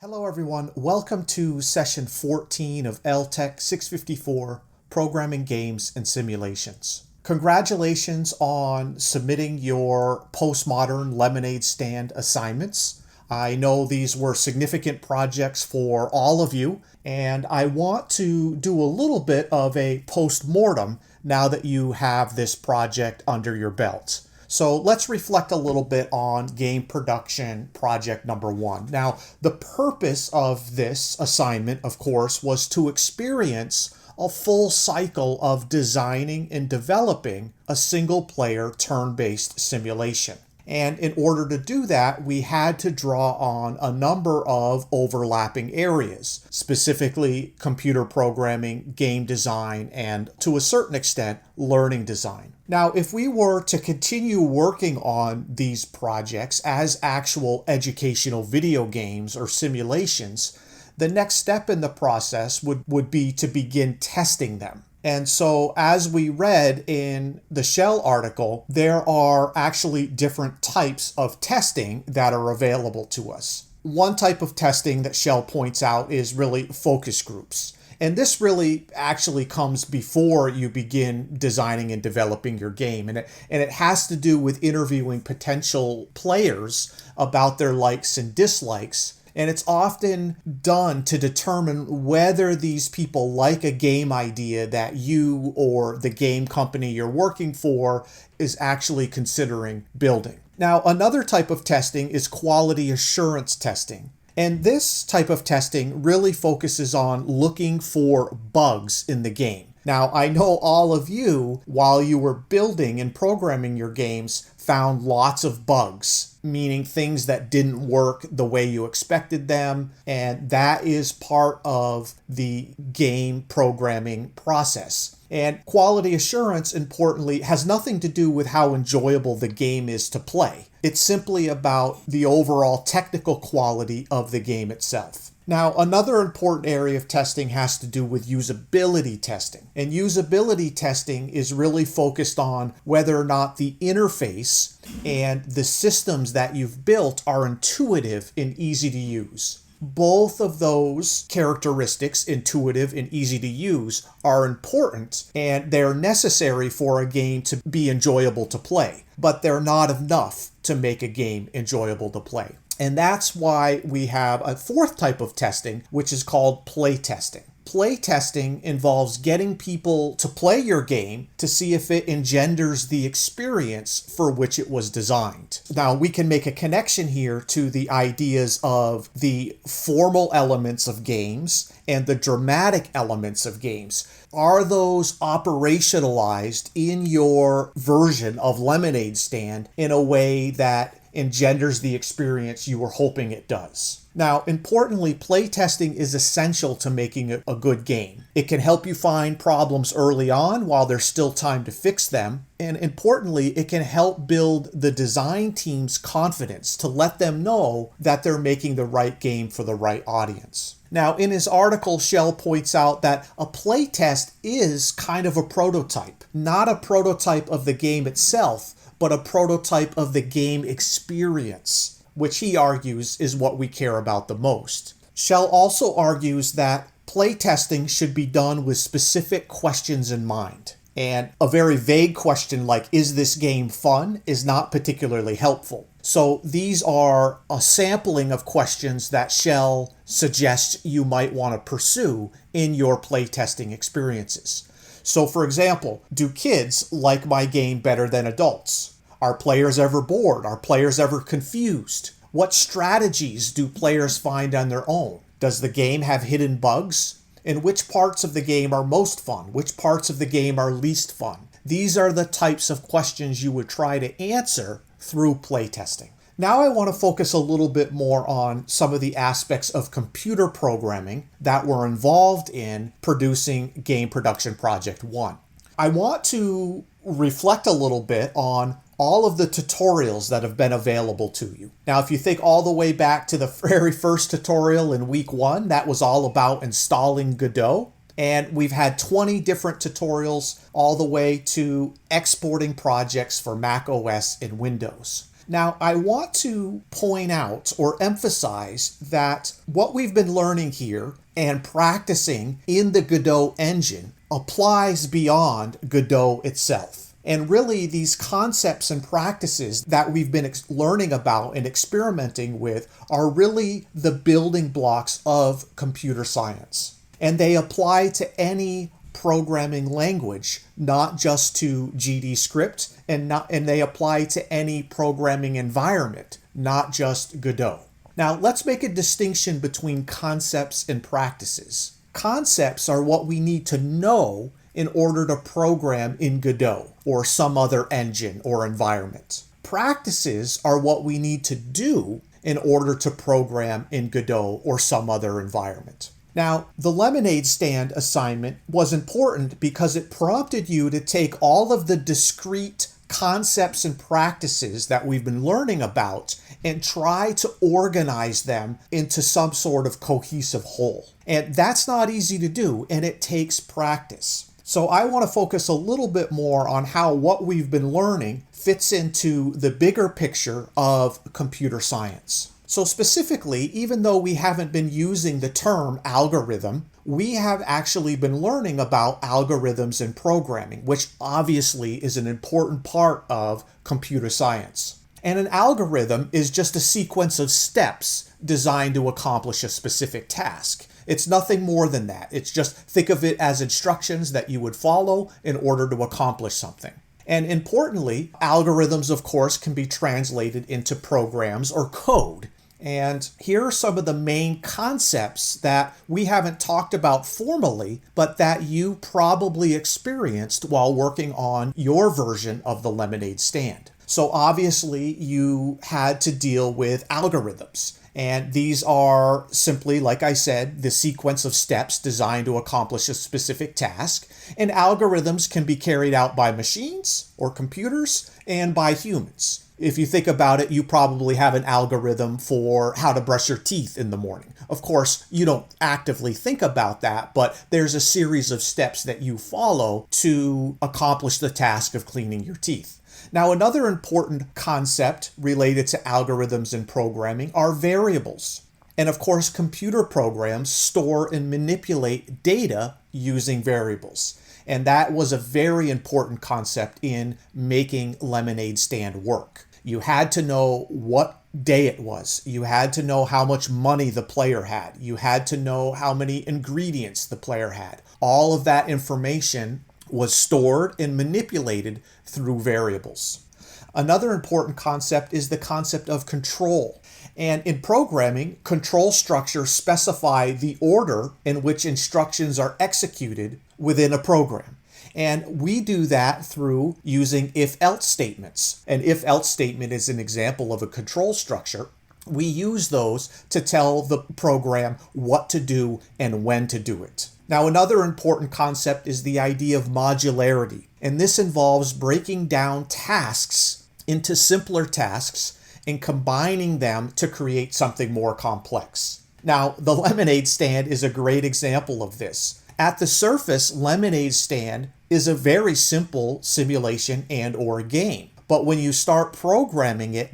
Hello everyone, welcome to session 14 of LTEC 654, Programming Games and Simulations. Congratulations on submitting your postmodern lemonade stand assignments. I know these were significant projects for all of you, and I want to do a little bit of a post-mortem now that you have this project under your belt. So let's reflect a little bit on game production project number 1. Now, the purpose of this assignment, of course, was to experience a full cycle of designing and developing a single-player turn-based simulation. And in order to do that, we had to draw on a number of overlapping areas, specifically computer programming, game design, and to a certain extent, learning design. Now, if we were to continue working on these projects as actual educational video games or simulations, the next step in the process would be to begin testing them. And so as we read in the Shell article, there are actually different types of testing that are available to us. One type of testing that Shell points out is really focus groups. And this really actually comes before you begin designing and developing your game. And it has to do with interviewing potential players about their likes and dislikes. And it's often done to determine whether these people like a game idea that you or the game company you're working for is actually considering building. Now, another type of testing is quality assurance testing. And this type of testing really focuses on looking for bugs in the game. Now, I know all of you, while you were building and programming your games, found lots of bugs, meaning things that didn't work the way you expected them, and that is part of the game programming process. And quality assurance, importantly, has nothing to do with how enjoyable the game is to play. It's simply about the overall technical quality of the game itself. Now, another important area of testing has to do with usability testing. And usability testing is really focused on whether or not the interface and the systems that you've built are intuitive and easy to use. Both of those characteristics, intuitive and easy to use, are important and they're necessary for a game to be enjoyable to play, but they're not enough to make a game enjoyable to play. And that's why we have a fourth type of testing, which is called play testing. Play testing involves getting people to play your game to see if it engenders the experience for which it was designed. Now, we can make a connection here to the ideas of the formal elements of games and the dramatic elements of games. Are those operationalized in your version of Lemonade Stand in a way that engenders the experience you were hoping it does? Now, importantly, playtesting is essential to making a good game. It can help you find problems early on while there's still time to fix them. And importantly, it can help build the design team's confidence to let them know that they're making the right game for the right audience. Now, in his article, Shell points out that a playtest is kind of a prototype. Not a prototype of the game itself, but a prototype of the game experience, which he argues is what we care about the most. Shell also argues that playtesting should be done with specific questions in mind. And a very vague question like, is this game fun, is not particularly helpful. So these are a sampling of questions that Shell suggests you might want to pursue in your playtesting experiences. So for example, do kids like my game better than adults? Are players ever bored? Are players ever confused? What strategies do players find on their own? Does the game have hidden bugs? And which parts of the game are most fun? Which parts of the game are least fun? These are the types of questions you would try to answer through playtesting. Now I want to focus a little bit more on some of the aspects of computer programming that were involved in producing Game Production Project 1. I want to reflect a little bit on all of the tutorials that have been available to you. Now, if you think all the way back to the very first tutorial in week 1, that was all about installing Godot. And we've had 20 different tutorials all the way to exporting projects for Mac OS and Windows. Now, I want to point out or emphasize that what we've been learning here and practicing in the Godot engine applies beyond Godot itself. And really, these concepts and practices that we've been learning about and experimenting with are really the building blocks of computer science. And they apply to any programming language, not just to GDScript, and they apply to any programming environment, not just Godot. Now, let's make a distinction between concepts and practices. Concepts are what we need to know in order to program in Godot or some other engine or environment. Practices are what we need to do in order to program in Godot or some other environment. Now, the lemonade stand assignment was important because it prompted you to take all of the discrete concepts and practices that we've been learning about and try to organize them into some sort of cohesive whole. And that's not easy to do, and it takes practice. So I want to focus a little bit more on how what we've been learning fits into the bigger picture of computer science. So specifically, even though we haven't been using the term algorithm, we have actually been learning about algorithms in programming, which obviously is an important part of computer science. And an algorithm is just a sequence of steps designed to accomplish a specific task. It's nothing more than that. It's just think of it as instructions that you would follow in order to accomplish something. And importantly, algorithms, of course, can be translated into programs or code. And here are some of the main concepts that we haven't talked about formally, but that you probably experienced while working on your version of the lemonade stand. So obviously, you had to deal with algorithms. And these are simply, like I said, the sequence of steps designed to accomplish a specific task. And algorithms can be carried out by machines or computers and by humans. If you think about it, you probably have an algorithm for how to brush your teeth in the morning. Of course, you don't actively think about that, but there's a series of steps that you follow to accomplish the task of cleaning your teeth. Now, another important concept related to algorithms and programming are variables. And of course, computer programs store and manipulate data using variables. And that was a very important concept in making Lemonade Stand work. You had to know what day it was. You had to know how much money the player had. You had to know how many ingredients the player had. All of that information was stored and manipulated through variables. Another important concept is the concept of control. And in programming, control structures specify the order in which instructions are executed within a program. And we do that through using if-else statements. An if-else statement is an example of a control structure. We use those to tell the program what to do and when to do it. Now, another important concept is the idea of modularity. And this involves breaking down tasks into simpler tasks and combining them to create something more complex. Now, the Lemonade Stand is a great example of this. At the surface, Lemonade Stand is a very simple simulation and/or game. But when you start programming it,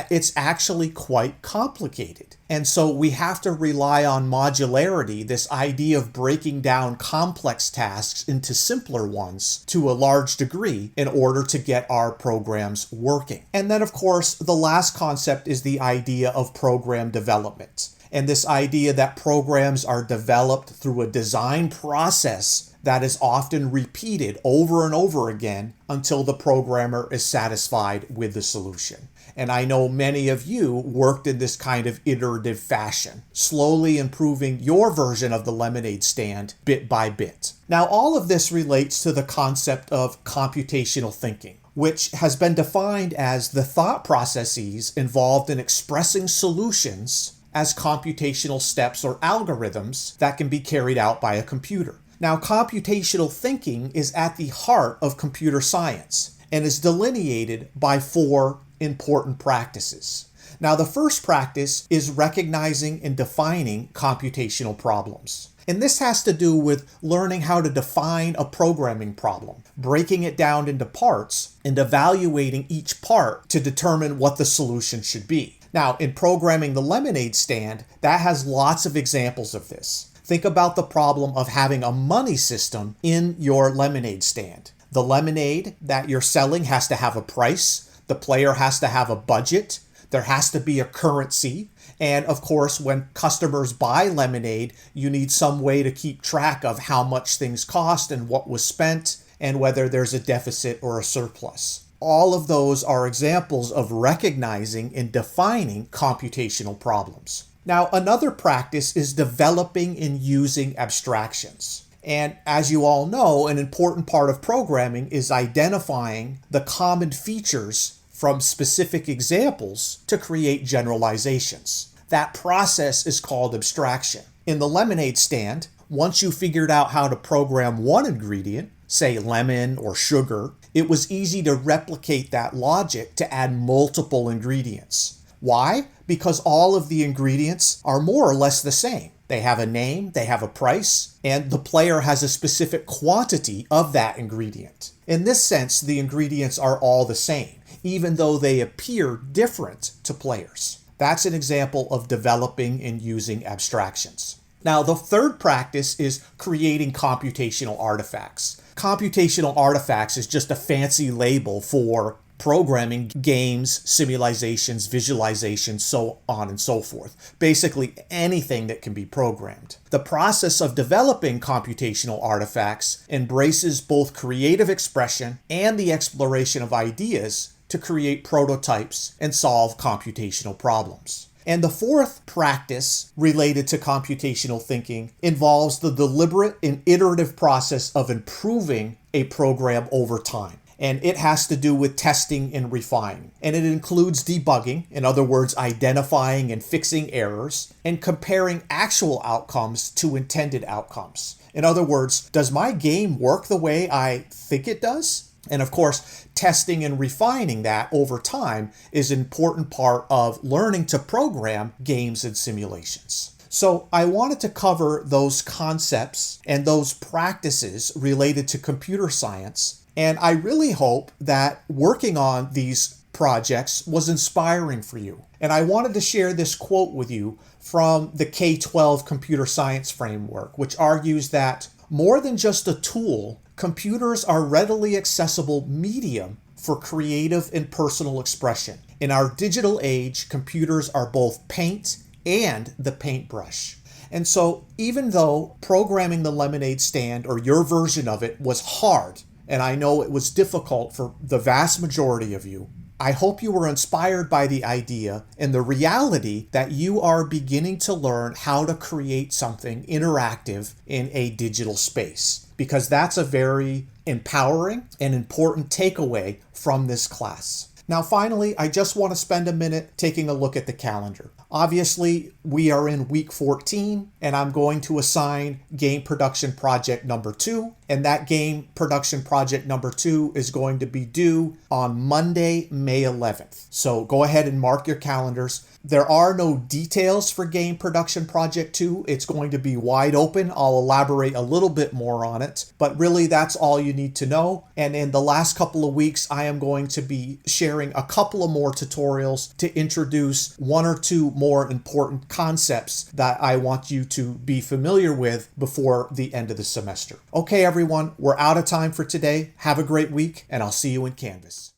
it's actually quite complicated. And so we have to rely on modularity, this idea of breaking down complex tasks into simpler ones to a large degree in order to get our programs working. And then, of course, the last concept is the idea of program development. And this idea that programs are developed through a design process that is often repeated over and over again until the programmer is satisfied with the solution. And I know many of you worked in this kind of iterative fashion, slowly improving your version of the Lemonade Stand bit by bit. Now, all of this relates to the concept of computational thinking, which has been defined as the thought processes involved in expressing solutions as computational steps or algorithms that can be carried out by a computer. Now, computational thinking is at the heart of computer science and is delineated by 4 important practices. Now, the first practice is recognizing and defining computational problems. And this has to do with learning how to define a programming problem, breaking it down into parts, and evaluating each part to determine what the solution should be. Now, in programming the lemonade stand, that has lots of examples of this. Think about the problem of having a money system in your lemonade stand. The lemonade that you're selling has to have a price. The player has to have a budget. There has to be a currency. And of course, when customers buy lemonade, you need some way to keep track of how much things cost and what was spent and whether there's a deficit or a surplus. All of those are examples of recognizing and defining computational problems. Now, another practice is developing and using abstractions. And as you all know, an important part of programming is identifying the common features from specific examples to create generalizations. That process is called abstraction. In the lemonade stand, once you figured out how to program one ingredient, say lemon or sugar, it was easy to replicate that logic to add multiple ingredients. Why? Because all of the ingredients are more or less the same. They have a name, they have a price, and the player has a specific quantity of that ingredient. In this sense, the ingredients are all the same, even though they appear different to players. That's an example of developing and using abstractions. Now, the third practice is creating computational artifacts. Computational artifacts is just a fancy label for programming games, simulations, visualizations, so on and so forth. Basically anything that can be programmed. The process of developing computational artifacts embraces both creative expression and the exploration of ideas to create prototypes and solve computational problems. And the fourth practice related to computational thinking involves the deliberate and iterative process of improving a program over time. And it has to do with testing and refining. And it includes debugging, in other words, identifying and fixing errors, and comparing actual outcomes to intended outcomes. In other words, does my game work the way I think it does? And of course, testing and refining that over time is an important part of learning to program games and simulations. So I wanted to cover those concepts and those practices related to computer science. And I really hope that working on these projects was inspiring for you. And I wanted to share this quote with you from the K-12 Computer Science Framework, which argues that more than just a tool, computers are readily accessible medium for creative and personal expression. In our digital age, computers are both paint and the paintbrush. And so even though programming the lemonade stand or your version of it was hard, and I know it was difficult for the vast majority of you, I hope you were inspired by the idea and the reality that you are beginning to learn how to create something interactive in a digital space, because that's a very empowering and important takeaway from this class. Now, finally, I just want to spend a minute taking a look at the calendar. Obviously, we are in week 14, and I'm going to assign game production project number 2. And that game production project number 2 is going to be due on Monday, May 11th. So go ahead and mark your calendars. There are no details for game production project 2. It's going to be wide open. I'll elaborate a little bit more on it, but really that's all you need to know. And in the last couple of weeks, I am going to be sharing a couple of more tutorials to introduce one or two more important concepts that I want you to be familiar with before the end of the semester. Okay, everyone, we're out of time for today. Have a great week, and I'll see you in Canvas.